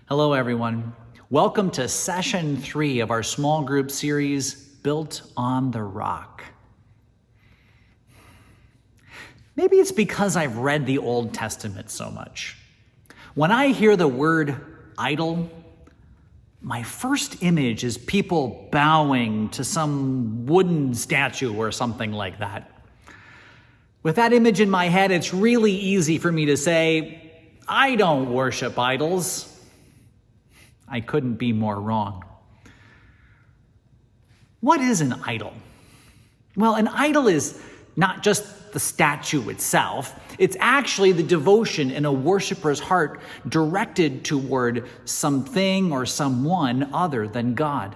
Hello, everyone. Welcome to session 3 of our small group series, Built on the Rock. Maybe it's because I've read the Old Testament so much. When I hear the word idol, my first image is people bowing to some wooden statue or something like that. With that image in my head, it's really easy for me to say, I don't worship idols. I couldn't be more wrong. What is an idol? Well, an idol is not just the statue itself. It's actually the devotion in a worshiper's heart directed toward something or someone other than God.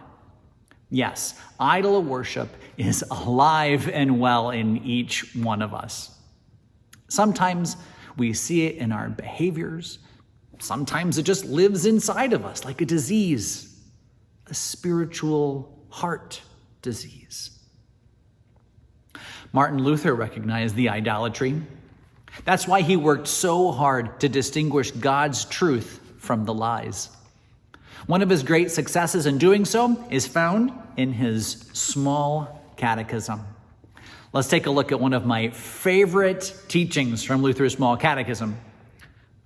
Yes, idol worship is alive and well in each one of us. Sometimes we see it in our behaviors. Sometimes it just lives inside of us like a disease, a spiritual heart disease. Martin Luther recognized the idolatry. That's why he worked so hard to distinguish God's truth from the lies. One of his great successes in doing so is found in his small catechism. Let's take a look at one of my favorite teachings from Luther's small catechism,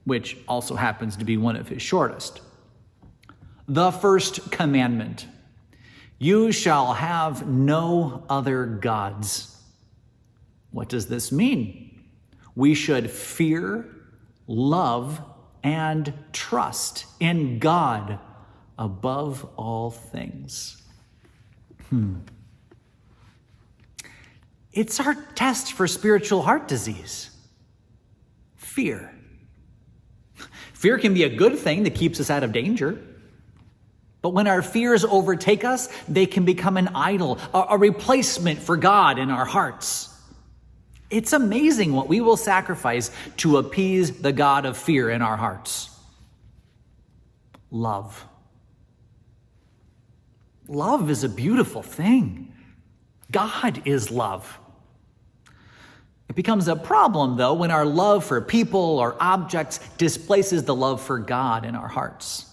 which also happens to be one of his shortest. The first commandment, you shall have no other gods. What does this mean? We should fear, love, and trust in God above all things. It's our test for spiritual heart disease. Fear. Fear can be a good thing that keeps us out of danger. But when our fears overtake us, they can become an idol, a replacement for God in our hearts. It's amazing what we will sacrifice to appease the God of fear in our hearts. Love. Love is a beautiful thing. God is love. It becomes a problem, though, when our love for people or objects displaces the love for God in our hearts.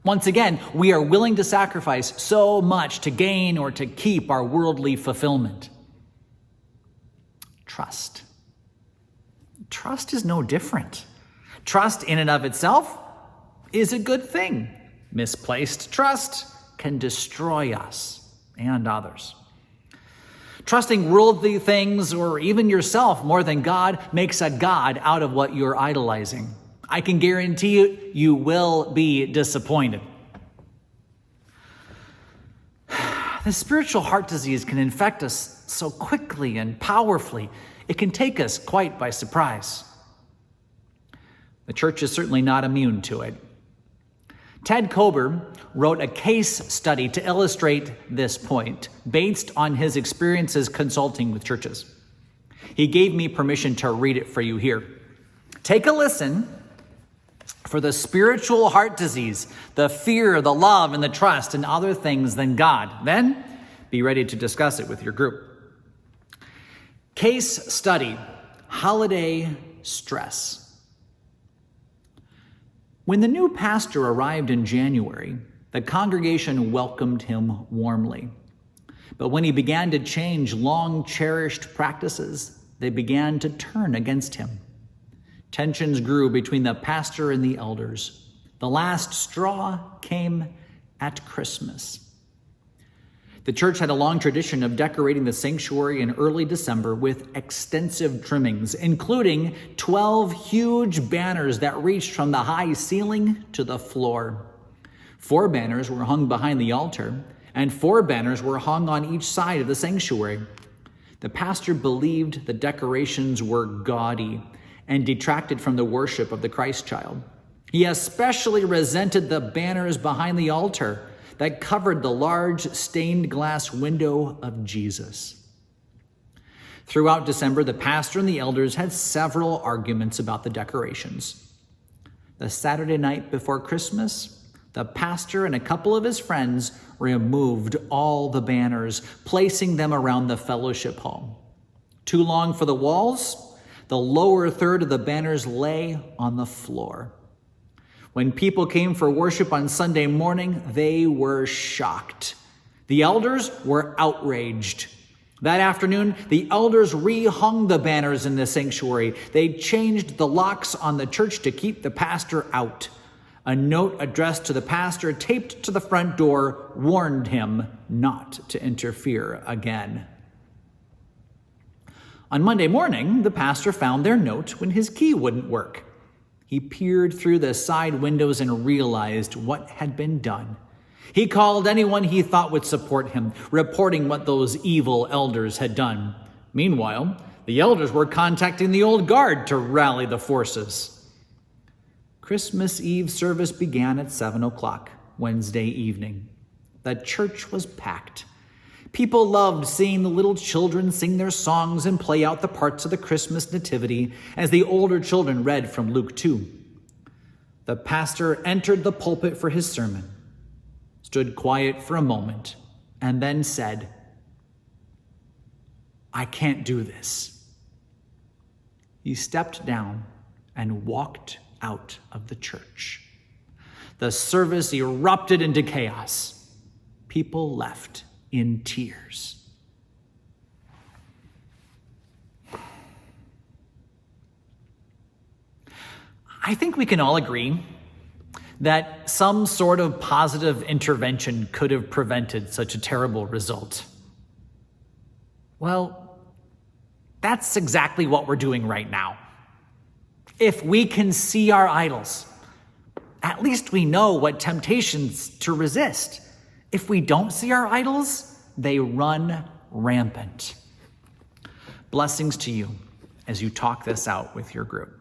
Once again, we are willing to sacrifice so much to gain or to keep our worldly fulfillment. Trust. Trust is no different. Trust in and of itself is a good thing. Misplaced trust can destroy us and others. Trusting worldly things or even yourself more than God makes a God out of what you're idolizing. I can guarantee you, you will be disappointed. The spiritual heart disease can infect us so quickly and powerfully, it can take us quite by surprise. The church is certainly not immune to it. Ted Kober wrote a case study to illustrate this point based on his experiences consulting with churches. He gave me permission to read it for you here. Take a listen for the spiritual heart disease, the fear, the love, and the trust in other things than God. Then be ready to discuss it with your group. Case study, holiday stress. When the new pastor arrived in January, the congregation welcomed him warmly. But when he began to change long-cherished practices, they began to turn against him. Tensions grew between the pastor and the elders. The last straw came at Christmas. The church had a long tradition of decorating the sanctuary in early December with extensive trimmings, including 12 huge banners that reached from the high ceiling to the floor. 4 banners were hung behind the altar, and 4 banners were hung on each side of the sanctuary. The pastor believed the decorations were gaudy and detracted from the worship of the Christ child. He especially resented the banners behind the altar that covered the large stained glass window of Jesus. Throughout December, the pastor and the elders had several arguments about the decorations. The Saturday night before Christmas, the pastor and a couple of his friends removed all the banners, placing them around the fellowship hall. Too long for the walls, the lower third of the banners lay on the floor. When people came for worship on Sunday morning, they were shocked. The elders were outraged. That afternoon, the elders rehung the banners in the sanctuary. They changed the locks on the church to keep the pastor out. A note addressed to the pastor, taped to the front door, warned him not to interfere again. On Monday morning, the pastor found their note when his key wouldn't work. He peered through the side windows and realized what had been done. He called anyone he thought would support him, reporting what those evil elders had done. Meanwhile, the elders were contacting the old guard to rally the forces. Christmas Eve service began at 7 o'clock Wednesday evening. The church was packed. People loved seeing the little children sing their songs and play out the parts of the Christmas nativity as the older children read from Luke 2. The pastor entered the pulpit for his sermon, stood quiet for a moment, and then said, "I can't do this." He stepped down and walked out of the church. The service erupted into chaos. People left in tears. I think we can all agree that some sort of positive intervention could have prevented such a terrible result. Well, that's exactly what we're doing right now. If we can see our idols, at least we know what temptations to resist. If we don't see our idols, they run rampant. Blessings to you as you talk this out with your group.